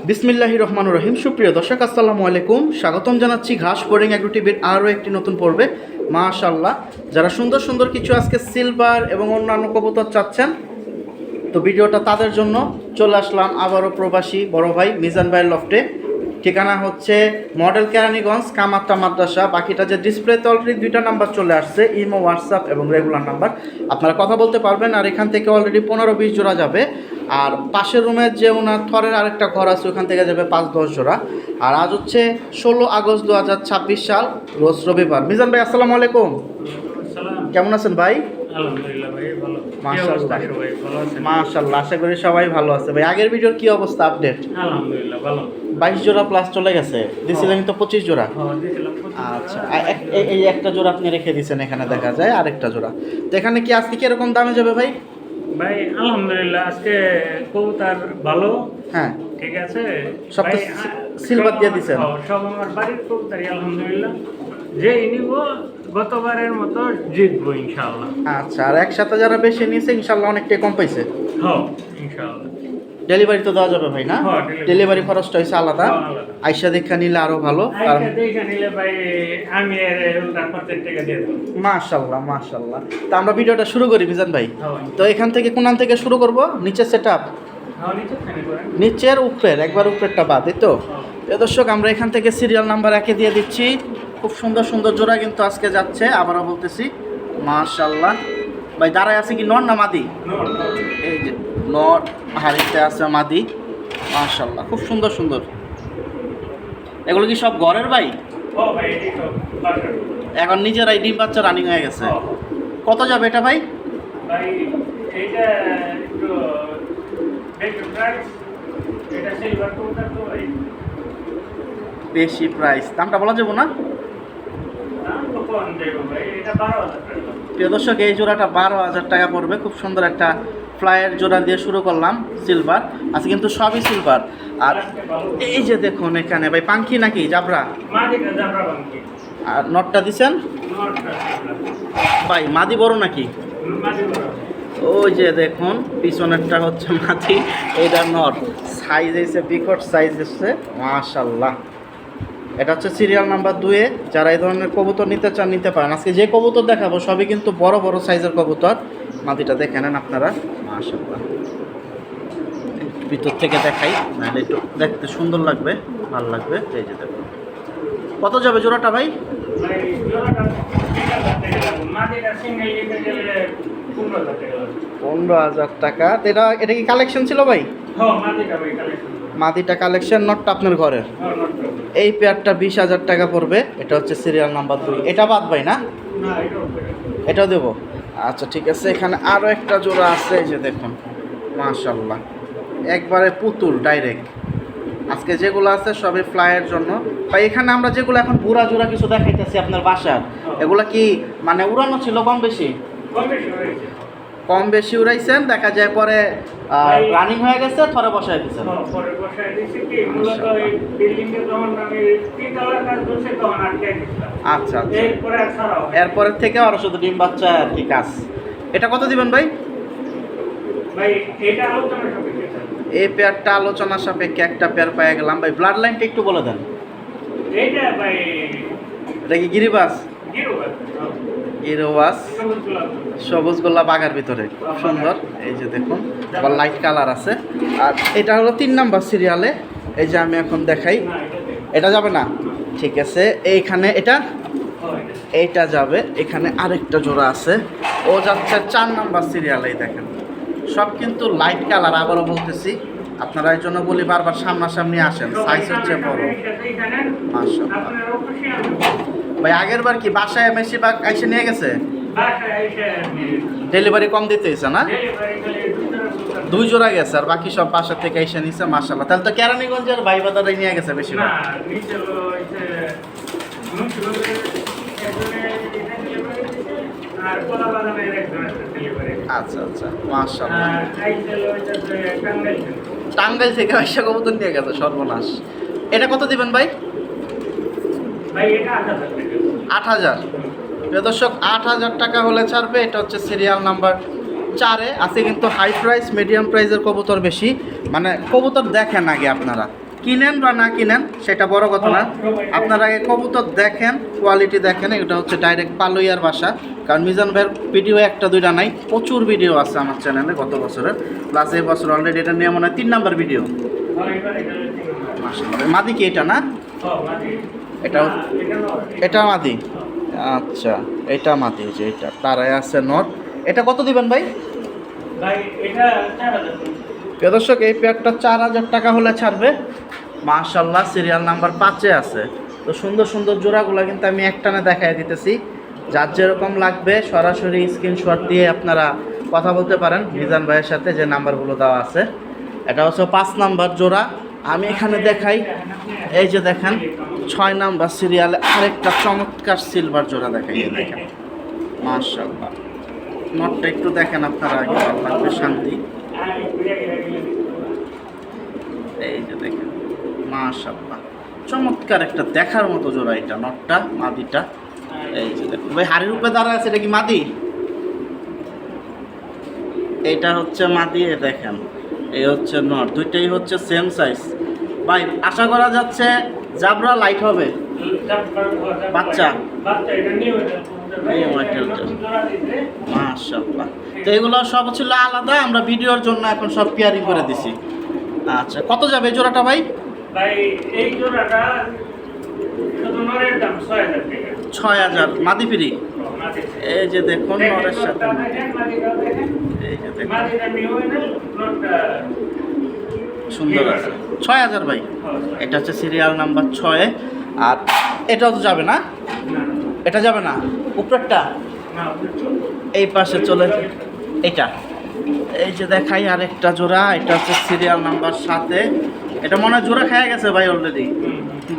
বিসমিল্লাহির রহমানির রহিম। সুপ্রিয় দর্শক, আসসালামু আলাইকুম। স্বাগতম জানাচ্ছি ঘাস বোরিং অ্যাগ্রো টিভির আরও একটি নতুন পর্বে। মাশাআল্লাহ, যারা সুন্দর সুন্দর কিছু আজকে সিলভার এবং অন্যান্য কবুতর চাচ্ছেন, তো ভিডিওটা তাদের জন্য চলে আসলাম আবারও প্রবাসী বড় ভাই মিজান ভাইয়ের লফটে। ঠিকানা হচ্ছে মডেল কেরানীগঞ্জ কামাত্তা মাদ্রাসা। বাকিটা যে ডিসপ্লেতে অলরেডি দুইটা নাম্বার চলে আসছে, ইমো, হোয়াটসঅ্যাপ এবং রেগুলার নাম্বার, আপনারা কথা বলতে পারবেন। আর এখান থেকে অলরেডি 15-20 জোড়া যাবে। আর পাশের রুমের যে ওনার থরের আরেকটা ঘর আছে, ওখান থেকে যাবে 5-10 জোড়া। আর আজ হচ্ছে 16 আগস্ট 2026 সাল, রোজ রবিবার। মিজান ভাই, আসসালামু আলাইকুম। কেমন আছেন ভাই? আলহামদুলিল্লাহ ভাই, ভালো। মাশাআল্লাহ, সবাই ভালো আছেন? মাশাআল্লাহ, আশা করি সবাই ভালো আছে। ভাই, আগের ভিডিওর কি অবস্থা, আপডেট? আলহামদুলিল্লাহ ভালো। 22 জোড়া প্লাস চলে গেছে, দিছিলেন তো 25 জোড়া। হ্যাঁ, দিছিলাম 25 আচ্ছা, এই একটা জোড়া আপনি রেখে দিয়েছেন, এখানে দেখা যায় আরেকটা জোড়া। তো এখানে কি আজকে কি এরকম দামে যাবে ভাই? ভাই আলহামদুলিল্লাহ, আজকে কবুতর ভালো। হ্যাঁ, ঠিক আছে। সব তো সিলভার দিয়ে দিছেন? সব আমার বাড়ির কবুতরই আলহামদুলিল্লাহ। যে নিব গতবারের মতো জিতবো ইনশাআল্লাহ। আচ্ছা, আর একসাথে যারা বেশি নিয়েছে ইনশাআল্লাহ অনেকটাই কম পাইছে। হ্যাঁ ইনশাআল্লাহ। ডেলিভারি তো দেওয়া যাবে ভাই, না? হ্যাঁ, ডেলিভারি খরচটা হচ্ছে আলাদা। আইসা দেখা নিলে আরো ভালো, কারণ দেখে নিলে ভাই আমি এর উল্টা 50 টাকা দিয়ে দেবো। মাশাআল্লাহ মাশাআল্লাহ। তো আমরা ভিডিওটা শুরু করি মিজান ভাই। হ্যাঁ। তো এখান থেকে কোন থেকে শুরু করব? নিচের সেটআপ, হ্যাঁ, নিচে খানি করেন। নিচের উপরের, একবার উপরেরটা বাদ, এই তো। দর্শক, আমরা এখান থেকে সিরিয়াল নাম্বার 1 দিয়ে দিচ্ছি। খুব সুন্দর সুন্দর জোড়া কিন্তু আজকে যাচ্ছে, আবারও বলতেছি মাশাআল্লাহ। ভাই দাঁড়ায় আছে কি নর না মাদি? এই যে নর, হাড়িতে আছে মাদি। মাশাআল্লাহ, খুব সুন্দর সুন্দর। এগুলো কি সব ঘরের ভাই? ও ভাই, এই তো বাসার। এখন নিজেরাই ডিম বাচ্চা রানিং হয়ে গেছে। কত যাবে এটা ভাই? ভাই এইটা একটু বেশি প্রাইস। এটা সিলভার কবুতর তো ভাই। বেশি প্রাইস, দামটা বলা যাবে না? দাম তো কম দেবো ভাই, এটা 12,000 টাকা। প্রিয় দর্শক, এই জোড়াটা 12,000 টাকা পড়বে। খুব সুন্দর একটা ফ্লাইয়ের জোড়া দিয়ে শুরু করলাম, সিলভার আছে কিন্তু সবই সিলভার। আর এই যে দেখুন এখানে ভাই, পাঙ্কি নাকি জাবরা? মাদিটা জাবরা বাঙ্কি। আর নটটা দিছেন নটটা ভাই, মাদি বড় নাকি? মাদি বড়। ওই যে দেখুন পিছনেরটা হচ্ছে মাদি, এইটা নট। সাইজ এসে বিকট সাইজ এসছে, মাশাআল্লাহ। এটা হচ্ছে সিরিয়াল নাম্বার 2 এ। যারা এই ধরনের কবুতর নিতে চান নিতে পারেন। আজকে যে কবুতর দেখাবো সবই কিন্তু বড় বড় সাইজের কবুতর। মাদিটা দেখে নেন আপনারা, মাশাআল্লাহ। ভিতর থেকে দেখাই, নাহলে একটু দেখতে সুন্দর লাগবে, ভালো লাগবে। এই যে দেখুন, কত যাবে জোড়াটা ভাই? ভাই জোড়াটা 20,000 টাকা লাগবে। মাদিটা সিঙ্গেল নিতে গেলে 15,000 টাকা লাগবে। 15,000 টাকা। তো এটা কি কালেকশন ছিল ভাই? হ্যাঁ, মাদিটা ভাই কালেকশন। মাদিটা কালেকশন, নটটা আপনার ঘরের। হ্যাঁ, নটটা। এই পেয়ারটা 20,000 টাকা পড়বে। এটা হচ্ছে সিরিয়াল নাম্বার 2। এটা বাদ ভাই, না? না, এটাও করে। এটাও দেবো। আচ্ছা ঠিক আছে। এখানে আরও একটা জোড়া আছে, এই যে দেখুন মাশাআল্লাহ, একবারে পুতুল ডাইরেক্ট। আজকে যেগুলো আছে সবই ফ্লাইয়ের জন্য ভাই। এখানে আমরা যেগুলো এখন বুড়া জোড়া কিছু দেখাইতেছি আপনার বাসার, এগুলো কি মানে উড়ানো ছিল কম বেশি? কম বেশি হয়েছে। কম বেশি উড়াইছেন, দেখা যায় পরে রানিং হয়ে গেছে, থরে বসায় দিচ্ছেন। হ্যাঁ, পরে বসায় দিয়েছি কি, মূলত এই বিল্ডিংয়ে যখন আমি 3 তলার কাজ করছি তখন আটকাই দিচ্ছিলাম। আচ্ছা আচ্ছা। এরপরে আর ছাড়া হয়। এরপরের থেকে আরও শুধু ডিম বাচ্চা আর কি কাজ। এটা কত দিবেন ভাই? ভাই এটা আলোচনা সাপেক্ষে স্যার। এই পেয়ারটা আলোচনা সাপেক্ষে একটা পেয়ার পেয়ে গেলাম ভাই। ব্লাড লাইনটা একটু বলে দেন। এইটা ভাই এটা কি গিরিবাস? গিরুবাস। গিরিবাস, সবুজ গোলাপ। সবুজ গোল্লা বাগার ভিতরে, খুব সুন্দর। এই যে দেখুন, আবার লাইট কালার আছে। আর এটা হলো 3 নাম্বার সিরিয়ালে। এই যে আমি এখন দেখাই, না, এটা দেখ। এটা যাবে না? ঠিক আছে। এইখানে এটা, হয়। এইটা যাবে। এখানে আরেকটা জোড়া আছে, ও যাচ্ছে 4 নাম্বার সিরিয়ালে। দেখেন সব কিন্তু লাইট কালার। আবারও বলতেছি, আপনারা এই জন্য বলি বারবার সামনাসামনি আসেন, সাইজ হচ্ছে বড়। মাশাআল্লাহ আপনারও খুশি আমি। ভাই, আগের বার কি বাসায় মেসি বা আইসে নিয়ে গেছে? বাসায় এসে ডেলিভারি কম দিতে হয়েছে না? ডেলিভারি করে 2 জোড়া গেছে, আর বাকি সব বাসা থেকে এসে নিছে। মাশাআল্লাহ, তাহলে তো কেরানীগঞ্জের ভাই বাজারে নিয়ে গেছে বেশি না, না? নিচে হইছে মুন্সিগঞ্জের একজনে এটা ডেলিভারি দিছে, আর কলাবাগানের একজনে ডেলিভারি। আচ্ছা আচ্ছা, মাশাআল্লাহ। আর আইসেল হইতেছে টাঙ্গাইল থেকে। টাঙ্গাইল থেকে আইসা কবুতর নিয়ে গেছে, সর্বনাশ। এটা কত দিবেন ভাই? ভাই এটা 8,000 টাকা। 8,000। প্রিয় দর্শক, 8,000 টাকা হলে ছাড়বে। এটা হচ্ছে সিরিয়াল নাম্বার 4 এ আছে। কিন্তু হাই প্রাইস মিডিয়াম প্রাইসের কবুতর বেশি, মানে কবুতর দেখেন আগে আপনারা। কিনেন বা না কিনেন সেটা বড় কথা না, আপনারা আগে কবুতর দেখেন, কোয়ালিটি দেখেন। এটা হচ্ছে ডাইরেক্ট পালুইয়ার বাসা, কারণ মিজান ভাইয়ের ভিডিও একটা দুইটা নাই, প্রচুর ভিডিও আছে আমার চ্যানেলে গত বছরের, প্লাস এই বছর অলরেডি এটা নিয়ে মনে হয় 3 নাম্বার ভিডিও। মাদি কি এটা না? এটা এটা মাদি, আচ্ছা এটা মাদি, যে এটা তারাই আছে নর। এটা কত দিবেন ভাই? প্রিয় দর্শক, এই পেয়ারটা 4000 টাকা হলে ছাড়বে। মাশাআল্লাহ, সিরিয়াল নাম্বার 5-এ আছে। তো সুন্দর সুন্দর জোড়াগুলো কিন্তু আমি একটানে দেখাই দিতেছি, যার যেরকম লাগবে সরাসরি স্ক্রিনশট দিয়ে আপনারা কথা বলতে পারেন মিজান ভাইয়ের সাথে, যে নাম্বারগুলো দেওয়া আছে। এটা হচ্ছে 5 নাম্বার জোড়া। আমি এখানে দেখাই, এই যে দেখেন 6 নাম্বার সিরিয়ালে আরেকটা চমৎকার সিলভার জোড়া দেখাই, এই দেখেন মাশাআল্লাহ। নটটা একটু দেখেন আপনারা, আগে ভালো লাগবে, শান্তি। এই যে দেখেন মাশাআল্লাহ, চমৎকার একটা দেখার মতো জোড়া এটা, নটটা মাদিটা। এই যে দেখুন ভাই, হাড়ির উপরে দাঁড়ায় আছে, এটা কি মাদি? এইটা হচ্ছে মাদি, দেখেন এই হচ্ছে নট, দুইটাই হচ্ছে সেম সাইজ। ভাই আশা করা যাচ্ছে জাবরা লাইট হবে বাচ্চা, মাশাআল্লাহ। তো এগুলো সব ছিল আলাদা, আমরা ভিডিওর জন্য এখন সব পেয়ারিং করে দিছি। আচ্ছা, কত যাবে এই জোড়াটা ভাই? ভাই এই জোড়াটা শুধু নরের দাম 6000 টাকা। 6000 মাদি ফ্রি। এই যে দেখুন নরের সাথে, এই যে দেখুন সুন্দর আছে। 6000 ভাই, এটা হচ্ছে সিরিয়াল নাম্বার 6। আর এটাও তো যাবে না? এটা যাবে না, উপরেরটা এই পাশে চলে, এটা এই যে দেখাই আরেকটা জোড়া, এটা হচ্ছে সিরিয়াল নাম্বার 7-এ। এটা মনে হয় জোড়া খেয়ে গেছে ভাই অলরেডি।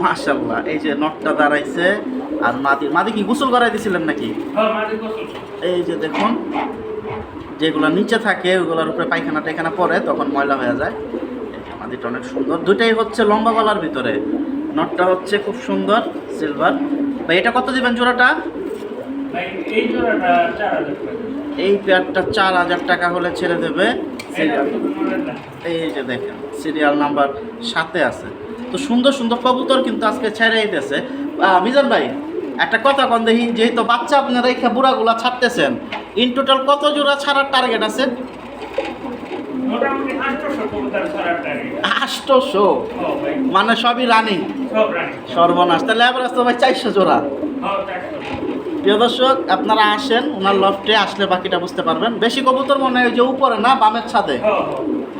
মাশাআল্লাহ, এই যে নটটা দাঁড়াইছে। আর মাদি কি গোসল করাই দিছিলেন নাকি? এই যে দেখুন, যেগুলো নিচে থাকে ওগুলোর উপরে পায়খানা টাইখানা পরে তখন ময়লা হয়ে যায়। মাদিটা অনেক সুন্দর, দুইটাই হচ্ছে লম্বা গলার ভিতরে। নটটা হচ্ছে খুব সুন্দর সিলভার। ভাই এটা কত দিবেন জোড়াটা? এই পেয়ারটা 4000 টাকা হলে ছেড়ে দেবে। এই যে দেখেন সিরিয়াল নাম্বার 7-এ আছে। তো সুন্দর সুন্দর কবুতর কিন্তু আজকে ছেড়েই দিয়েছে। মিজান ভাই একটা কথা কন দেখি, যেহেতু বাচ্চা আপনারা এই বুড়াগুলা ছাড়তেছেন, ইন টোটাল কত জোড়া ছাড়ার টার্গেট আছে? 800, মানে সবই রানিং। সর্বনাশ, তাহলে এবার আসতে ভাই 400 জোড়া। প্রিয় দর্শক, আপনারা আসেন ওনার লফটে, আসলে বাকিটা বুঝতে পারবেন। বেশি কবুতর মনে হয় যে উপরে না, বামের ছাদে।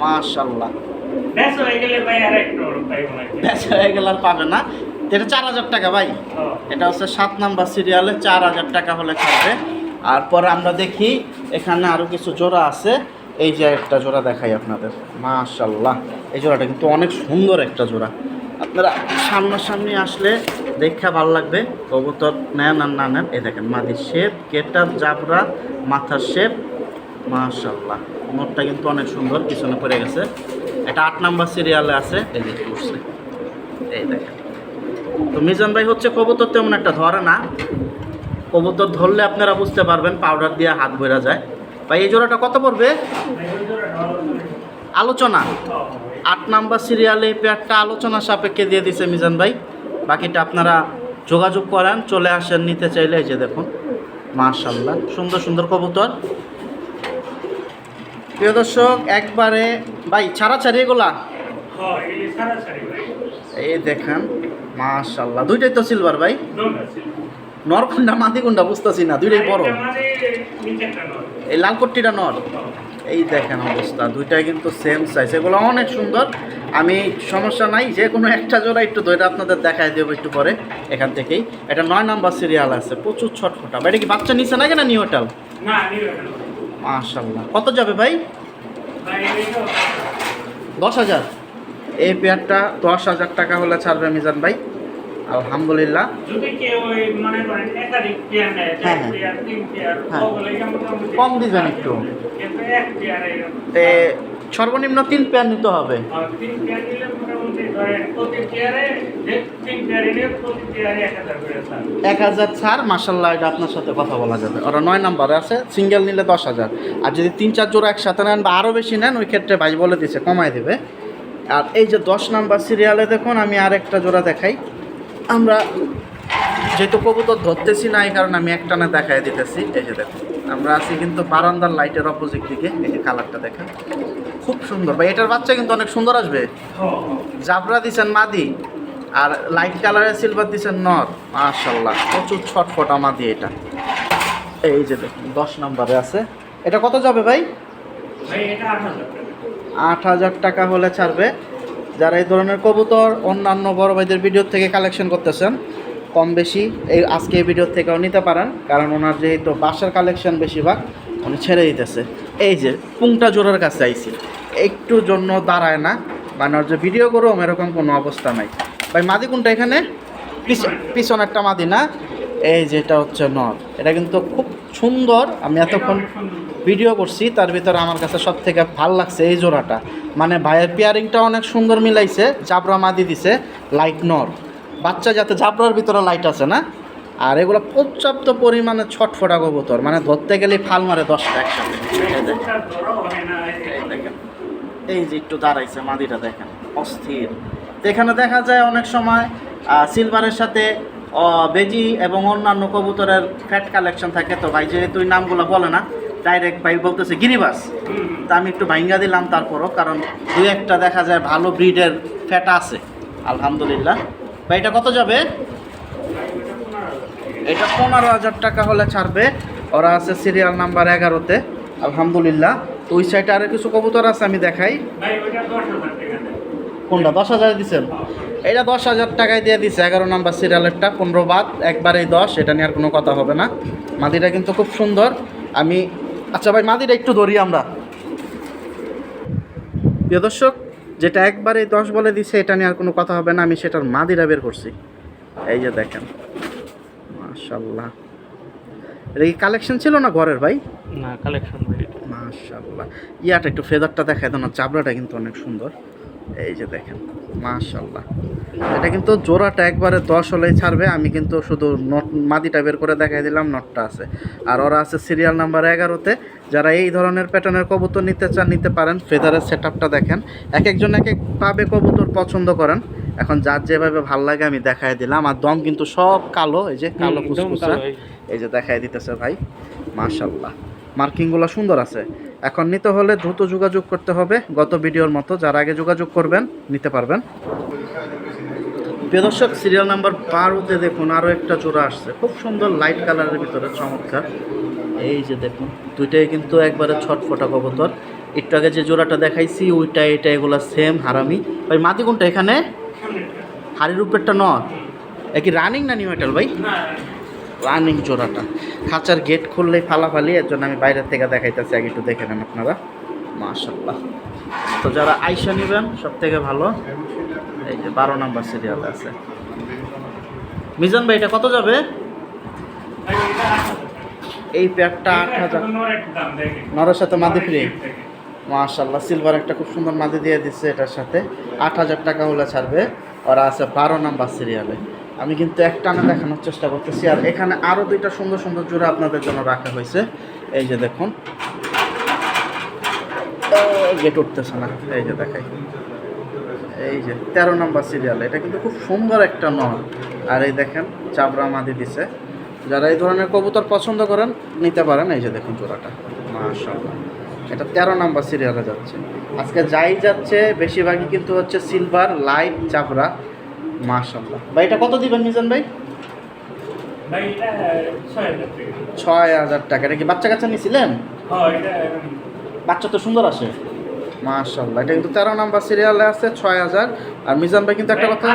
মাশাআল্লাহ, বেশ হয়ে গেলে আর পাবে না। এটা 4000 টাকা ভাই। এটা হচ্ছে 7 নাম্বার সিরিয়ালে 4000 টাকা হলে ছাড়বে। আর পরে আমরা দেখি এখানে আরও কিছু জোড়া আছে। এই যে একটা জোড়া দেখাই আপনাদের, মাশাআল্লাহ, এই জোড়াটা কিন্তু অনেক সুন্দর একটা জোড়া। আপনারা সামনাসামনি আসলে দেখা ভালো লাগবে। কবুতর নেন আর না নেন, এই দেখেন মাদির শেপ, গেটআপ, জাবরা, মাথার শেপ, মাশাআল্লাহ। নোটটা কিন্তু অনেক সুন্দর, পিছনে পড়ে গেছে। এটা 8 নাম্বার সিরিয়ালে আছে, এই দেখে উঠছে, এই দেখেন। তো মিজান ভাই হচ্ছে কবুতর তেমন একটা ধরে না, কবুতর ধরলে আপনারা বুঝতে পারবেন, পাউডার দিয়ে হাত ভরা যায়। ভাই এই জোড়াটা কত পড়বে? আলোচনা 8 নাম্বার সিরিয়ালে এই পেয়ারটা আলোচনা সাপেক্ষে দিয়ে দিছে মিজান ভাই। বাকিটা আপনারা যোগাযোগ করেন, চলে আসেন নিতে চাইলে। এই যে দেখুন মাশাআল্লাহ, সুন্দর সুন্দর কবুতর। প্রিয় দর্শক, একবারে ভাই ছাড়াছাড়ি এগুলা, এই দেখেন মাশাআল্লাহ, দুইটাই তো সিলভার ভাই। নর কোনটা মাদি কোনটা বুঝতেছি না, দুইটাই বড়। এই লালকট্টিটা নর, এই দেখেন অবস্থা, দুইটাই কিন্তু সেম সাইজ। এগুলো অনেক সুন্দর। আমি সমস্যা নাই, যে কোনো একটা জোড়া একটু দইটা আপনাদের দেখাই দেবো একটু পরে এখান থেকেই। এটা 9 নাম্বার সিরিয়াল আছে, প্রচুর ছটফটা। এটা কি বাচ্চা নিচে না, কেনা নিউ হোটেল? মাশাআল্লাহ, কত যাবে ভাই? 10,000। এই পেয়ারটা 10,000 টাকা হলে ছাড়বে মিজান ভাই, আলহামদুলিল্লাহ। হ্যাঁ কম দিবেন একটু, সর্বনিম্ন 3 পেয়ার নিতে হবে। 1000 ছাড়, মাশাআল্লাহ। এটা আপনার সাথে কথা বলা যাবে। ওরা 9 নাম্বারে আছে, সিঙ্গেল নিলে 10,000। আর যদি 3-4 জোড়া একসাথে নেন বা আরও বেশি নেন, ওই ক্ষেত্রে ভাই বলে দিচ্ছে কমাই দেবে। আর এই যে 10 নাম্বার সিরিয়ালে দেখুন আমি আরেকটা জোড়া দেখাই। আমরা যেহেতু কবুতর ধরতেছি না এই কারণে আমি একটানা দেখাই দিতেছি। এই যে দেখুন আমরা আছি কিন্তু বারান্দার লাইটের অপোজিট দিকে। এই যে কালারটা দেখেন খুব সুন্দর ভাই, এটার বাচ্চা কিন্তু অনেক সুন্দর আসবে। জাবরা দিছেন মাদি আর লাইট কালারের সিলভার দিছেন নর, মাশাআল্লাহ প্রচুর ছটফটা মাদি এটা। এই যে দেখুন 10 নম্বরে আছে। এটা কত যাবে ভাই? ভাই এটা 8,000 টাকা হলে ছাড়বে। যারা এই ধরনের কবুতর অন্যান্য বড় ভাইদের ভিডিও থেকে কালেকশন করতেছেন কম বেশি এই আজকে এই ভিডিও থেকেও নিতে পারেন, কারণ ওনার যেহেতু বাসার কালেকশন বেশিরভাগ উনি ছেড়ে দিতেছে। এই যে পুংটা জোড়ার কাছে আইছি, একটু জন্য দাঁড়ায় না, মানে ওর যে ভিডিও করো এরকম কোনো অবস্থা নাই। ভাই মাদি কোনটা এখানে? পিছনেরটা মাদি না? এই যেটা হচ্ছে নর, এটা কিন্তু খুব সুন্দর। আমি এতক্ষণ ভিডিও করছি তার ভিতরে আমার কাছে সব থেকে ভালো লাগছে এই জোড়াটা, মানে ভাইয়ের পেয়ারিংটা অনেক সুন্দর মিলাইছে। জাবরা মাদি দিছে, লাইট নর বাচ্চা, যাতে জাবরার ভিতরে লাইট আছে না। আর এগুলো পর্যাপ্ত পরিমাণে ছটফটা কবুতর, মানে ধরতে গেলে ফাল মারে 10টা একসাথে। এই যে একটু দাঁড়াইছে মাদিটা দেখেন অস্থির। তো এখানে দেখা যায় অনেক সময় সিলভারের সাথে বেজি এবং অন্যান্য কবুতরের ফ্যাট কালেকশন থাকে। তো ভাই যেহেতু ওই নামগুলো বলে না, ডাইরেক্ট ভাই বলতেছে গিরিবাস, তা আমি একটু ভাঙ্গা দিলাম তারপরও, কারণ দুই একটা দেখা যায় ভালো ব্রিডের ফ্যাট আছে আলহামদুলিল্লাহ। ভাই এটা কত যাবে? এটা 15,000 টাকা হলে ছাড়বে। ওরা আছে সিরিয়াল নাম্বার 11-তে আলহামদুলিল্লাহ। তো ওই সাইডে আরও কিছু কবুতর আছে, আমি দেখাই। কোনটা 10,000 দিচ্ছেন? এটা 10,000 টাকায় দিয়ে দিচ্ছে 11 নাম্বার সিরিয়ালেরটা। 15 বাদ একবারেই 10, এটা নিয়ে আর কোনো কথা হবে না। মাদিটা কিন্তু খুব সুন্দর। আমি আচ্ছা ভাই মাদিটা একটু ধরি আমরা। প্রিয় দর্শক, যেটা একবারেই 10 বলে দিছে এটা নিয়ে আর কোনো কথা হবে না, আমি সেটার মাদিটা বের করছি। এই যে দেখেন মাশাআল্লাহ, এটা কি কালেকশন ছিল না ঘরের ভাই? না কালেকশন ভাই। মাশাআল্লাহ, ইয়াটা একটু ফেদারটা দেখায় দেন, চাবড়াটা কিন্তু অনেক সুন্দর। এই যে দেখেন মাশাআল্লাহ, এটা কিন্তু জোড়াটা একবারে 10 হলেই ছাড়বে। আমি কিন্তু শুধু নট মাদিটা বের করে দেখাই দিলাম, নটটা আছে। আর ওরা আছে সিরিয়াল নাম্বার 11-তে। যারা এই ধরনের প্যাটার্নের কবুতর নিতে চান নিতে পারেন। ফেদারের সেটআপটা দেখেন, এক একজন এক একভাবে কবুতর পছন্দ করেন। এখন যার যেভাবে ভাল লাগে আমি দেখাই দিলাম। আর দম কিন্তু সব কালো, এই যে কালো কুচকুচা, এই যে দেখাই দিতেছে ভাই মাশাআল্লাহ। মার্কিংগুলো সুন্দর আছে। এখন নিতে হলে দ্রুত যোগাযোগ করতে হবে, গত ভিডিওর মতো। যারা আগে যোগাযোগ করবেন নিতে পারবেন। প্রিয় দর্শক, সিরিয়াল নাম্বার 12-তে দেখুন আরও একটা জোড়া আসছে, খুব সুন্দর লাইট কালারের ভিতরে চমৎকার। এই যে দেখুন দুইটাই কিন্তু একবারে ছটফটা কবুতর। একটু আগে যে জোড়াটা দেখাইছি ওইটা এটা এগুলো সেম হারামি। ভাই মাদি কোনটা এখানে? হাড়ির উপরেরটা নর। কি রানিং না নিউ মেটাল ভাই? রানিং জোড়াটা। খাঁচার গেট খুললেই ফালাফালি, এর জন্য আমি বাইরের থেকে দেখাইতেছি, আগে একটু দেখে নেন আপনারা। মাশাআল্লাহ। তো যারা আইসা নেবেন সব থেকে ভালো। এই যে 12 নাম্বার সিরিয়ালে আছে। মিজান ভাই এটা কত যাবে? এই প্যাকটা 8,000। নরের সাথে মাদি ফ্রি। মাশাআল্লাহ, সিলভার একটা খুব সুন্দর মাদি দিয়ে দিচ্ছে এটার সাথে। 8,000 টাকা হলে ছাড়বে। ওরা আছে 12 নাম্বার সিরিয়ালে। আমি কিন্তু একটানা দেখানোর চেষ্টা করতেছি। আর এখানে আরও দুইটা সুন্দর সুন্দর জোড়া আপনাদের জন্য রাখা হয়েছে। এই যে দেখুন, গেট উঠতেছে না, এই যে দেখাই। এই যে 13 নাম্বার সিরিয়ালে, এটা কিন্তু খুব সুন্দর একটা নর। আর এই দেখেন চাবড়া মাদি দিছে। যারা এই ধরনের কবুতর পছন্দ করেন নিতে পারেন। এই যে দেখুন জোড়াটা মাশাআল্লাহ, এটা 13 নাম্বার সিরিয়ালে যাচ্ছে। আজকে যাই যাচ্ছে বেশিরভাগই কিন্তু হচ্ছে সিলভার লাইট চাবড়া। মাশাআল্লাহ। ভাই এটা কত দিবেন মিজান ভাই? 6,000 টাকা। এটা কি বাচ্চা কাচ্চা নিয়েছিলেন? বাচ্চা তো সুন্দর আসে মাশাআল্লাহ। এটা কিন্তু 13 নাম্বার সিরিয়ালে আছে 6,000। আর মিজান ভাই কিন্তু একটা কথা,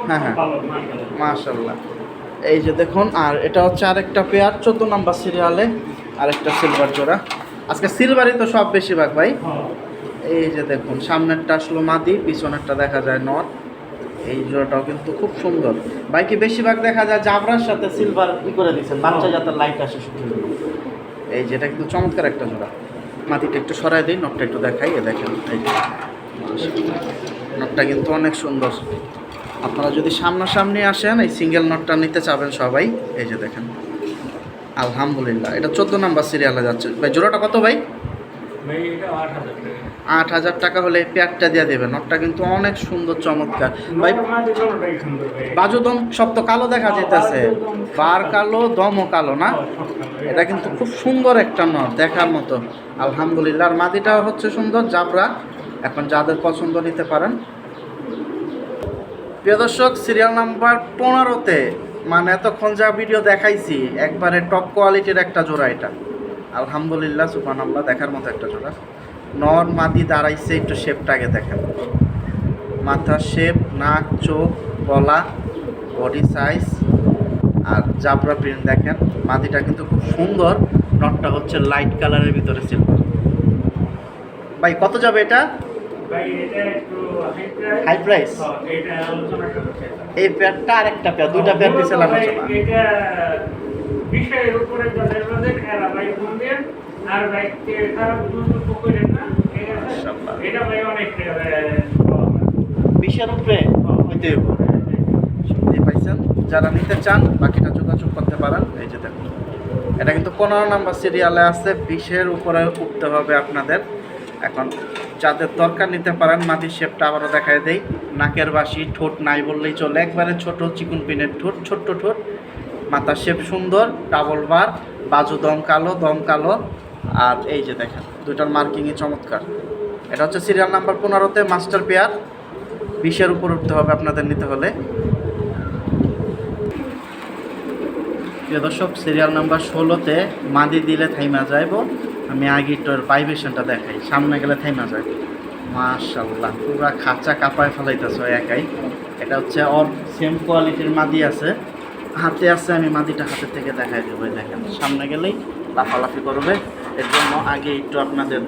হ্যাঁ হ্যাঁ মাশাআল্লাহ। এই যে দেখুন, আর এটা হচ্ছে আরেকটা পেয়ার 14 নাম্বার সিরিয়ালে, আরেকটা সিলভার জোড়া। আজকে সিলভারই তো সব বেশিরভাগ ভাই। এই যে দেখুন সামনেরটা আসলো মাদি, পিছনেরটা দেখা যায় নর। এই জোড়াটাও কিন্তু খুব সুন্দর। বাইকে বেশিরভাগ দেখা যায় জাবরার সাথে সিলভার করে দিচ্ছেন, বাচ্চা যাতে লাইট আসে শুধু। এই যেটা কিন্তু চমৎকার একটা জোড়া। মাটিটা একটু সরাই দিই, নটটা একটু দেখাই। এ দেখেন এই নটটা কিন্তু অনেক সুন্দর। আপনারা যদি সামনাসামনি আসেন এই সিঙ্গেল নটটা নিতে চাবেন সবাই। এই যে দেখেন আলহামদুলিল্লাহ, এটা 14 নাম্বার সিরিয়ালে যাচ্ছে। ভাই জোড়াটা কত ভাই? ভাই এটা 8,000 টাকা। 8,000 টাকা হলে এই পেয়ারটা দিয়ে দেবেন। নটটা কিন্তু অনেক সুন্দর, চমৎকার ভাই। মাদি কোনটাই সুন্দর ভাই। বাজুদম সব তো কালো দেখা যেতেছে, বার কালো, দমও কালো না? সব কালো। এটা কিন্তু খুব সুন্দর একটা নর, দেখার মতো আলহামদুলিল্লাহ। আর মাদিটা হচ্ছে সুন্দর জাবরা। এখন যাদের পছন্দ নিতে পারেন। প্রিয় দর্শক, সিরিয়াল নাম্বার 15-তে মানে এতক্ষণ যা ভিডিও দেখাইছি একবারে টপ কোয়ালিটির একটা জোড়া এটা। আলহামদুলিল্লাহ, সুবহানাল্লাহ, দেখার মতো একটা জোড়া। নর মাদি দাঁড়াইছে, একটু শেপটাকে দেখেন। মাথার শেপ, নাক, চোখ, গলা, বডি সাইজ আর জাবরা প্রিন্ট দেখেন। মাদিটা কিন্তু খুব সুন্দর। নটটা হচ্ছে লাইট কালারের ভিতরে সিলভার। ভাই কত যাবে এটা? ভাই এটা একটু হাই প্রাইস। এটা আলোচনা করতে। এই পেয়ারটা আর একটা পেয়ার, দুইটা পেয়ার পিছনে আলোচনা। এটা বিষয়ের উপরে যাদের এরা ভাই ফোন দেন আর ভাইকে খারাপ দুটো করে না। ঠিক আছে? মাশাআল্লাহ। এটা ভাই অনেক 20-এর উপরে হইতে হইব। শুনতে পাইছেন? যারা নিতে চান বাকিটা যোগাযোগ করতে পারেন। এই যে দেখুন, এটা কিন্তু 15 নম্বর সিরিয়ালে আছে। 20-এর উপরে উঠতে হবে আপনাদের। এখন যাদের দরকার নিতে পারেন। মাটির শেপটা আবারও দেখায় দেই। নাকের বাসি, ঠোঁট নাই বললেই চলে, একবারে ছোট চিকুন পিনের ঠোঁট, ছোট্ট ঠোঁট। মাথার শেপ সুন্দর, ডাবল বার, বাজু দম কালো। আর এই যে দেখেন দুইটার মার্কিংই চমৎকার। এটা হচ্ছে সিরিয়াল নাম্বার 15-তে মাস্টার পেয়ার। 20-এর উপর উঠতে হবে আপনাদের নিতে হলে। প্রিয় দর্শক, সিরিয়াল নাম্বার 16-তে মাদি দিলে থাইমা যাইব। আমি আগে তোর ভাইব্রেশনটা দেখাই, সামনে গেলে থাইমা যায়। মাশাআল্লাহ, পুরা খাঁচা কাপায় ফেলাইতেছ একাই। এটা হচ্ছে ওর সেম কোয়ালিটির মাদি আছে, হাতে আছে। আমি মাদিটা হাতের থেকে দেখাই দেবো। দেখেন সামনে গেলেই লাফালাফি করবে। এর জন্য আগে একটু আপনাদের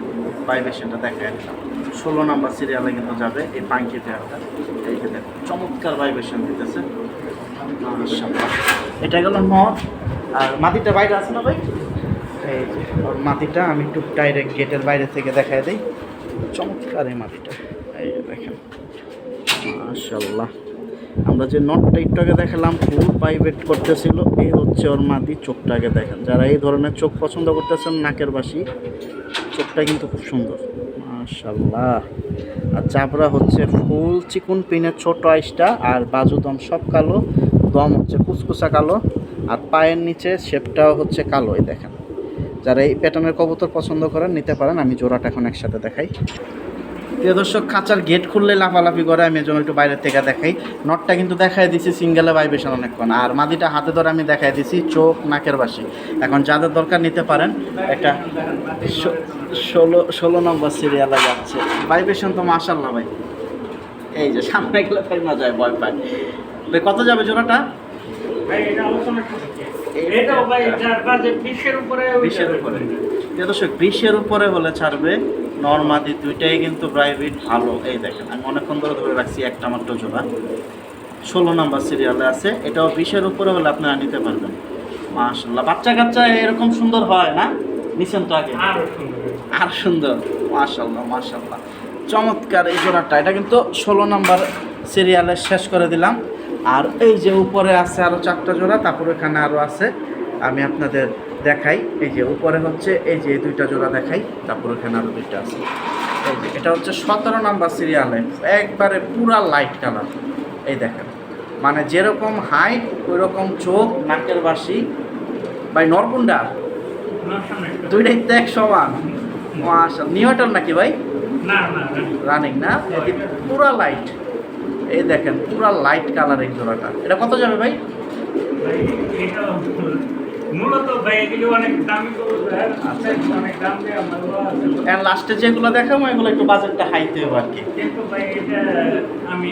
ভাইব্রেশনটা দেখাই দিলাম। 16 নম্বর সিরিয়ালে কিন্তু যাবে এই পাঙ্কি পেয়ারটা। এই যে দেখুন চমৎকার ভাইব্রেশন দিতেছে। মাশাআল্লাহ, এটা গেল নর। আর মাদিটা বাইরে আছে না ভাই? এই যে ওর মাদিটা আমি একটু ডাইরেক্ট গেটের বাইরে থেকে দেখাই দিই। চমৎকার এই মাদিটা, এই যে দেখেন। মাশাআল্লাহ, আমরা যে নটটা একটু আগে দেখালাম ফুল ভাইব্রেট করতেছিল, এই হচ্ছে ওর মাদি। চোখটা আগে দেখেন। যারা এই ধরনের চোখ পছন্দ করতেছেন, নাকের বাসি, চোখটা কিন্তু খুব সুন্দর। মাশাআল্লাহ। আর চাপড়া হচ্ছে ফুল চিকুন পিনের ছোট আইসটা। আর বাজু দম সব কালো, দম হচ্ছে কুচকুচা কালো। আর পায়ের নিচে শেপটাও হচ্ছে কালো। এই দেখেন, যারা এই প্যাটার্নের কবুতর পছন্দ করেন নিতে পারেন। আমি জোড়াটা এখন একসাথে দেখাই। প্রিয় দর্শক, খাঁচার গেট খুললে লাফালাফি করে। আমি এজন্য একটু বাইরের থেকে দেখাই। নটটা কিন্তু দেখাই দিছি সিঙ্গেলে ভাইব্রেশন অনেকক্ষণ। আর মাদিটা হাতে ধরে আমি দেখাই দিছি, চোখ, নাকের বাসি। এখন যাদের দরকার নিতে পারেন। একটা 16 নম্বর সিরিয়ালে যাচ্ছে। ভাইব্রেশন তো মাশাআল্লাহ ভাই। এই যে সামনে গেলে তাই না যায়, ভয় পায়। ভাই কত যাবে জোড়াটা? ভাই এটা আলোচনা করতে। এটাও ভাই যার বাজেট 20-এর উপরে 20-এর উপরে। দর্শক 20-এর উপরে হলে ছাড়বে। নরমাদি দুইটাই কিন্তু প্রাইভেট ভালো। এই দেখেন আমি অনেকক্ষণ ধরে রাখছি একটা মাত্র জোড়া। 16 নম্বর সিরিয়ালে আছে। এটাও 20-এর উপরে হলে আপনারা নিতে পারবেন। মাশাআল্লাহ, বাচ্চা কাচ্চা এরকম সুন্দর হয় না? নিছেন তো আগে? আর সুন্দর। মাশাআল্লাহ, চমৎকার এই জোড়াটা। এটা কিন্তু 16 নম্বর সিরিয়ালে শেষ করে দিলাম। আর এই যে উপরে আছে আরও 4টা জোড়া, তারপর এখানে আরও আছে। আমি আপনাদের দেখাই। এই যে উপরে হচ্ছে এই যে 2টা জোড়া দেখাই, তারপর এখানে আরও 2টা আছে। এই যে এটা হচ্ছে 17 নম্বর সিরিয়ালে, একবারে পুরা লাইট কালার। এই দেখেন, মানে যেরকম হাইট ওই রকম চোখ, নাকের বাসি। ভাই নরকুন্ডা দুইটাই তো এক সমান। মাশাআল্লাহ, নিউটন নাকি ভাই? না রানিং না? পুরা লাইট। এই দেখেন পুরা লাইট কালার এই জোড়াটা। এটা কত যাবে ভাই? এটা মূলত ভাই এগুলো অনেক দামি কবুতর। আচ্ছা, অনেক দাম দিয়ে আমরা এর লাস্টে যেগুলো দেখাবো এগুলো একটু বাজেটটা হাইতে হবে আর কি। কিন্তু ভাই এটা আমি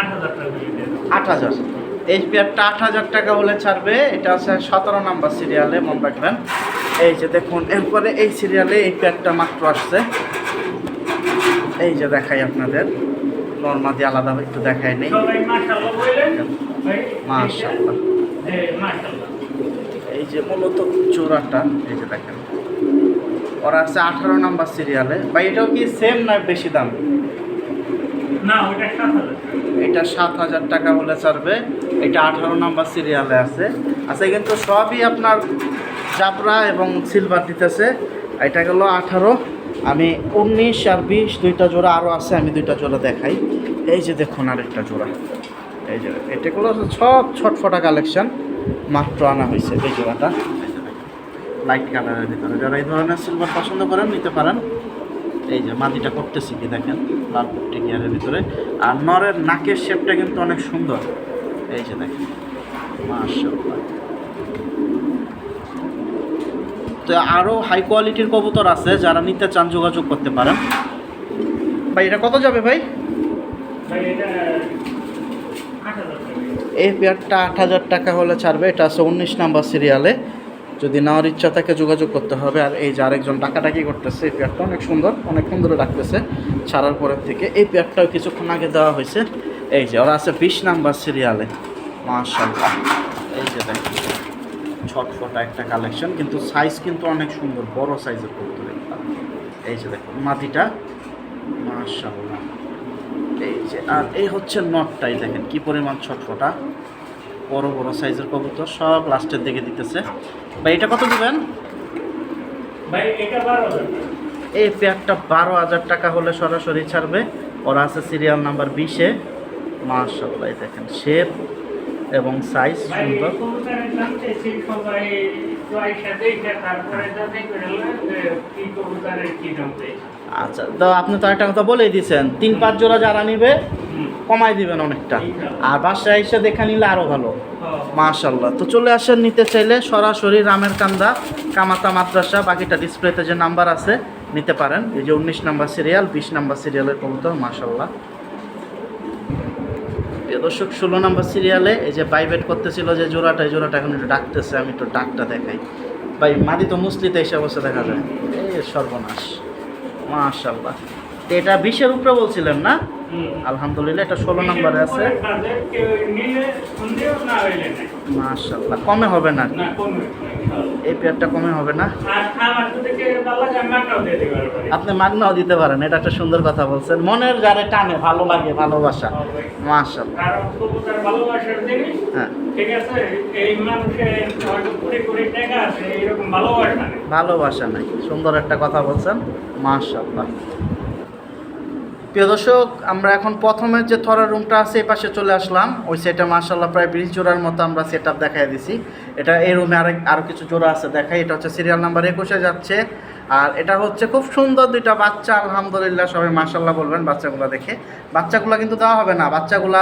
8,000 টাকা দিয়ে দেব। 8,000। এই পেয়ারটা 8,000 টাকা হলে ছাড়বে। এটা আছে 17 নম্বর সিরিয়ালে, মনে রাখবেন। এই যে দেখুন, এরপরে এই সিরিয়ালে এই পেয়ারটা মাত্র আসছে। এই যে দেখাই আপনাদের, নরমাদি আলাদা একটু দেখাই নেই। সবাই মাশাআল্লাহ বলেন ভাই। মাশাআল্লাহ, মাশাআল্লাহ। এই যে মূলত জোড়াটা এই যে দেখেন, ওরা আছে 18 নম্বর সিরিয়ালে। ভাই এটাও কি সেম না বেশি দাম? না, ওটা 7,000। এটা 7,000 টাকা হলে ছাড়বে। এটা 18 নম্বর সিরিয়ালে আছে। আচ্ছা, কিন্তু সবই আপনার জাবরা এবং সিলভার দিতেছে। এটা গেল 18। আমি 19 আর 20 দুইটা জোড়া আরও আছে, আমি দুইটা জোড়া দেখাই। এই যে দেখুন আরেকটা জোড়া, এই যে এটাগুলো সব ছটফটা কালেকশন, মাত্র আনা হয়েছে এই জোড়াটা লাইট কালারের ভিতরে। যারা এই ধরনের সিলভার পছন্দ করেন নিতে পারেন। এই যে মাদিটা করতেছি কি দেখেন, লাল পট্টি গিয়ারের ভিতরে। আর নরের নাকের শেপটা কিন্তু অনেক সুন্দর, এই যে দেখেন মাশাআল্লাহ। তো আরও হাই কোয়ালিটির কবুতর আছে, যারা নিতে চান যোগাযোগ করতে পারেন। ভাই এটা কত যাবে ভাই? ভাই এটা 8,000 টাকা। এই পেয়ারটা 8,000 টাকা হলে ছাড়বে। এটা আছে 19 নাম্বার সিরিয়ালে, যদি নেওয়ার ইচ্ছা থাকে যোগাযোগ করতে হবে। আর এই যে আরেকজন ডাকাডাকি করতেছে, এই পেয়ারটা অনেক সুন্দর, অনেকক্ষণ ধরে ডাকতেছে ছাড়ার পরের থেকে। এই পেয়ারটাও কিছুক্ষণ আগে দেওয়া হয়েছে। এই যে ওরা আছে 20 নাম্বার সিরিয়ালে, মাশাআল্লাহ। এই যে দেখেন ছটফটা একটা কালেকশন, কিন্তু সাইজ কিন্তু অনেক সুন্দর, বড় সাইজের কবুতর এটা। এই যে দেখুন মাদিটা মাশাআল্লাহ। এই যে আর এই হচ্ছে নটটাই দেখেন কি পরিমাণ ছটফটা, বড় বড় সাইজের কবুতর, সব লাস্টের দিকে দিতেছে। ভাই এটা কত দিবেন? ভাই এটা 12,000 টাকা। এই পেয়ারটা 12,000 টাকা হলে সরাসরি ছাড়বে। ওরা আছে সিরিয়াল নাম্বার 20-এ, মাশাআল্লাহ। এই দেখেন শেপ এবং সাইজ ভাই সুন্দর। কবুতরের দাম চাইছি সবাই চয়েসে দেখে তারপরে যাচাই করে নেন যে কি কবুতরের কি দাম চাইছে। আচ্ছা, তো আপনি তো একটা কথা বলেই দিয়েছেন, 3-5 জোড়া যারা নিবে হুম। কমাই দিবেন অনেকটা, আর বাসায় এসে দেখা নিলে আরও ভালো। হ্যাঁ। মাশাআল্লাহ। তো চলে আসেন নিতে চাইলে সরাসরি রামের কান্দা কামাতা মাদ্রাসা, বাকিটা ডিসপ্লেতে যে নাম্বার আছে নিতে পারেন। এই যে 19 নাম্বার সিরিয়াল, 20 নাম্বার সিরিয়ালের কবুতর মাশাআল্লাহ। প্রিয় দর্শক 16 নাম্বার সিরিয়ালে এই যে বাইবেট করতেছিল যে জোড়াটা, এই জোড়াটা এখন একটু ডাকতেছে, আমি একটু ডাকটা দেখাই। ভাই মাদি তো মুসলিতে এসে বসে দেখা যায়, এই সর্বনাশ মাশাআল্লাহ। তো এটা 20-এর উপরে বলছিলেন না? হুম। আলহামদুলিল্লাহ এটা 16 নম্বরে আছে। বাজেট কেউ নিলে সন্দেহ না হইলে নাই। মাশাআল্লাহ, কমে হবে না? না কমে না। এই পেয়ারটা কমে হবে না? আর আমার থেকে ভালো লাগে মাটাও দিয়ে দিতে পারবে। আপনি মাগনাও দিতে পারেন, এটা একটা সুন্দর কথা বলছেন। মনের যারে টানে, ভালো লাগে, ভালোবাসা, মাশাআল্লাহ। কারণ কবুতর ভালোবাসার জিনিস। হ্যাঁ, ঠিক আছে, এই মানুষের হয়তো কোটি কোটি টাকা আছে, এরকম ভালোবাসা নেই। ভালোবাসা নাই, সুন্দর একটা কথা বলছেন, মাশাআল্লাহ। প্রিয় দর্শক, আমরা এখন প্রথমের যে থরের রুমটা আছে এই পাশে চলে আসলাম। ওই সেটটা মাশাআল্লাহ প্রায় 20 জোড়ার মতো আমরা সেট আপ দেখাই দিছি। এটা এই রুমে আরও কিছু জোড়া আছে দেখাই। এটা হচ্ছে সিরিয়াল নাম্বার 21-এ যাচ্ছে। আর এটা হচ্ছে খুব সুন্দর দুইটা বাচ্চা, আলহামদুলিল্লাহ সবাই মাশাআল্লাহ বলবেন বাচ্চাগুলো দেখে। বাচ্চাগুলো কিন্তু দেওয়া হবে না, বাচ্চাগুলা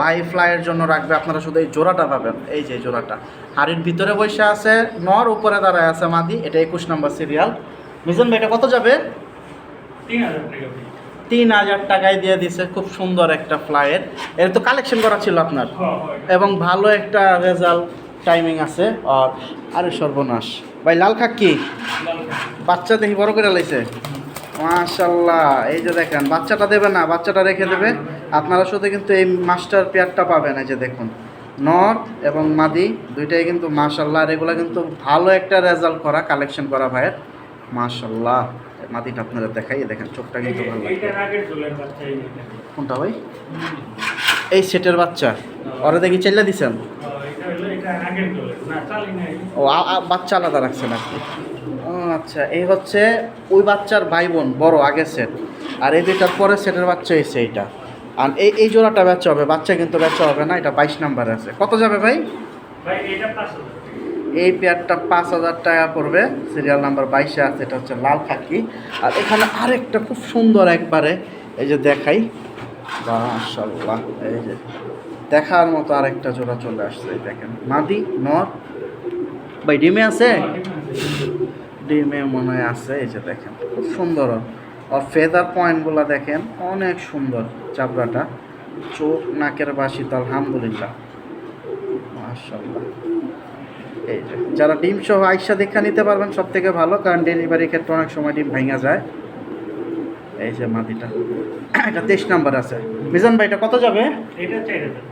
ভাই ফ্লাইয়ের জন্য রাখবে, আপনারা শুধু এই জোড়াটা পাবেন। এই যে জোড়াটা হাড়ির ভিতরে বসে আছে নর, উপরে দাঁড়ায় আছে মাদি। এটা 21 নাম্বার সিরিয়াল। মিজান ভাই এটা কত যাবে? 3,000 টাকা। 3,000 টাকায় দিয়ে দিছে, খুব সুন্দর একটা ফ্লাইয়ের। এর তো কালেকশন করা ছিল আপনার, এবং ভালো একটা রেজাল্ট টাইমিং আছে। আর আরে সর্বনাশ ভাই, লাল খাক কি বাচ্চা দেখি বড় করে লাইছে, মাশাআল্লাহ। এই যে দেখেন বাচ্চাটা দেবে না, বাচ্চাটা রেখে দেবে। আপনারা শুধু কিন্তু এই মাস্টার পেয়ারটা পাবেন। এই যে দেখুন নর এবং মাদি দুইটাই কিন্তু মাশাআল্লাহ। আর এগুলো কিন্তু ভালো একটা রেজাল্ট করা, কালেকশন করা ভাইয়ের, মাশাআল্লাহ। মাদিটা আপনারা দেখাই, দেখেন চোখটা কিন্তু ভালো লাগে। এইটার আগের দলের বাচ্চা এই এটা। কোনটা ভাই? এই সেটের বাচ্চা ওরা দেখি চেল্লা দিছেন? এটা হলো এটা আগের দলের না, চালি নাই। ও বাচ্চা আলাদা রাখছেন আপনি? ও আচ্ছা, এই হচ্ছে ওই বাচ্চার ভাই বোন বড় আগের সেট, আর এই দুইটার পরে সেটের বাচ্চা এসে এইটা। আর এই জোড়াটা বেচা হবে, বাচ্চা কিন্তু বেচা হবে না। এটা 22 নাম্বারে আছে। কত যাবে ভাই? ভাই এটা 5,000 টাকা। এই পেয়ারটা 5,000 টাকা পড়বে, সিরিয়াল নাম্বার 22-এ আছে। এটা হচ্ছে লাল খাকি। আর এখানে আরেকটা খুব সুন্দর একবারে, এই যে দেখাই, মাশাআল্লাহ। এই যে দেখার মতো আরেকটা জোড়া চলে আসছে, এই দেখেন মাদি নর। ভাই ডিমে আছে? ডিমে মনে হয় আছে। এই যে দেখেন খুব সুন্দর, আর ফেদার পয়েন্টগুলো দেখেন অনেক সুন্দর, চাবড়াটা, চোখ নাকের বাসি তো আলহামদুলিল্লাহ, মাশাআল্লাহ। এই যে যারা ডিম সহ আইসা দেখা নিতে পারবেন সব থেকে ভালো, কারণ ডেলিভারির ক্ষেত্রে অনেক সময় ডিম ভাঙা যায়। এই যে মাদিটা, এটা 23 নাম্বার আছে। মিজান ভাই এটা কত যাবে? এটা 4,000 টাকা।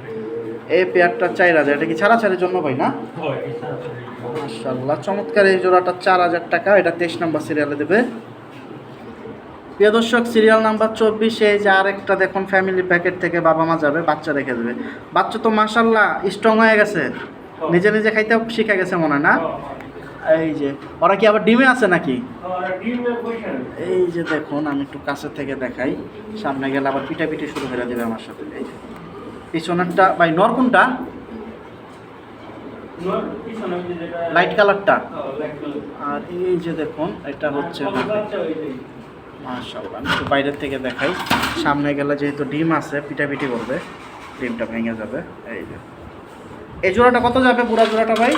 এই পেয়ারটা 4,000। এটা কি ছাড়াছাড়ির জন্য ভাই না? হয় এটা আছে। মাশাআল্লাহ, চমৎকার। এই জোড়াটা 4,000 টাকা। এটা 23 নাম্বার সিরিয়ালে দেবে। প্রিয় দর্শক, সিরিয়াল নাম্বার 24-এ যে আরেকটা দেখুন ফ্যামিলি প্যাকেট থেকে বাবা মা যাবে, বাচ্চা রেখে দেবে। বাচ্চা তো মাশাআল্লাহ স্ট্রং হয়ে গেছে, নিজে নিজে খাইতে শিখে গেছে মনে হয় না? এই যে ওরা কি আবার ডিমে আছে নাকি? আর ডিমের পয়সা নেই। এই যে দেখুন, আমি একটু কাছে থেকে দেখাই, সামনে গেলে আবার পিটাপিটি শুরু করে দেবে আমার সাথে। এই যে পিছনেরটা ভাই নর কোনটা? নর পিছনে ওই যে যেটা লাইট কালারটা। Light colour. আর এই যে দেখুন এটা হচ্ছে আমার বাচ্চা ওইটাই। মাশাআল্লাহ। আমি একটু বাইরের থেকে দেখাই, সামনে গেলে যেহেতু ডিম আছে পিটাপিটি করবে, ডিমটা ভেঙে যাবে। এই যে এই জোড়াটা কত যাবে পুরা জোড়াটা ভাই?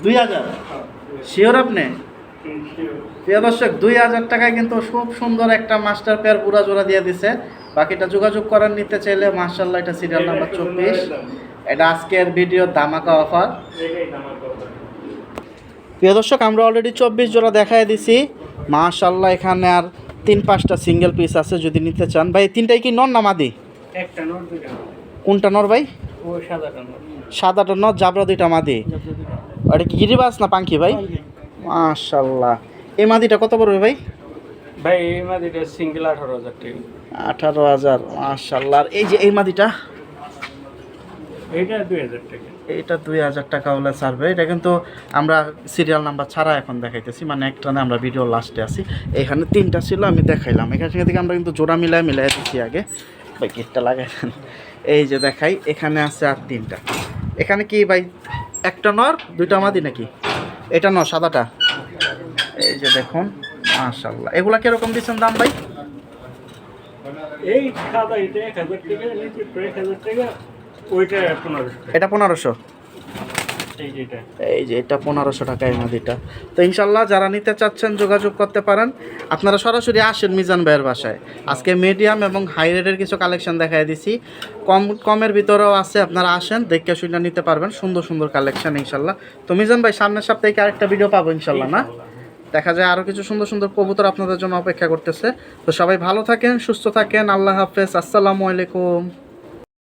2000? শিওর আপনি? প্রিয় দর্শক, 2000 টাকায় কিন্তু খুব সুন্দর একটা মাস্টার পেয়ার পুরা জোড়া দিয়ে দিছে। বাকিটা যোগাযোগ করার নিতে চাইলে মাশাআল্লাহ, এটা সিরিয়াল নাম্বার 24। এটা আজকের ভিডিওর ধামাকা অফার। এটাই আমার কথা। প্রিয় দর্শক, আমরা অলরেডি 24 জোড়া দেখায় দিছি মাশাআল্লাহ। এখানে আর 3-5টা সিঙ্গেল পিস আছে যদি নিতে চান। ভাই তিনটাই কি নর না মাদি? একটা নর দুইটা নর। কোনটা নর ভাই? ও সাদাটা নর। সাদাটা নর, জাবরা দুইটা মাদি। এটা কি গিরিবাস না পাঙ্কি ভাই? মাশাআল্লাহ। এই মাদিটা কত পড়বে ভাই? ভাই এই মাদিটা সিঙ্গেল 18,000 টাকা। 18,000। মাশাআল্লাহ। আর এই যে এই মাদিটা, এইটা 2,000 টাকা। এটা 2000 টাকা হলে ছাড়বে। এটা কিন্তু আমরা সিরিয়াল নাম্বার ছাড়া এখন দেখাইতেছি, মানে একটা না, আমরা ভিডিও লাস্টে আছি। এখানে 3টা ছিল, আমি দেখাইলাম। এখান থেকে আমরা কিন্তু জোড়া মিলাই দিচ্ছি আগে। ভাই গেটটা লাগাইছেন। এই যে দেখাই, এখানে আছে আর 3টা। এখানে কি ভাই একটা নর 2টা মাদি নাকি? এটা নর সাদাটা। এই যে দেখুন মাশাআল্লাহ। এগুলা কিরকম দিচ্ছেন দাম ভাই? এই সাদা এটা 1,000 টাকা, নিচে 1,000 টাকা, ওইটা 1500 টাকা। এটা 1500। এই যেটা এই যে এটা 1500 টাকা এই মাদিটা। তো ইনশাল্লাহ যারা নিতে চাচ্ছেন যোগাযোগ করতে পারেন। আপনারা সরাসরি আসেন মিজান ভাইয়ের বাসায়। আজকে মিডিয়াম এবং হাই রেটের কিছু কালেকশন দেখাই দিছি, কমের ভিতরেও আছে। আপনারা আসেন, দেখে শুনে নিতে পারবেন। সুন্দর সুন্দর কালেকশন ইনশাল্লাহ। তো মিজান ভাই, সামনের সপ্তাহে কি আরেকটা ভিডিও পাবো ইনশাল্লাহ না? দেখা যায় আরও কিছু সুন্দর সুন্দর কবুতর আপনাদের জন্য অপেক্ষা করতেছে। তো সবাই ভালো থাকেন, সুস্থ থাকেন। আল্লাহ হাফেজ, আসসালামু আলাইকুম।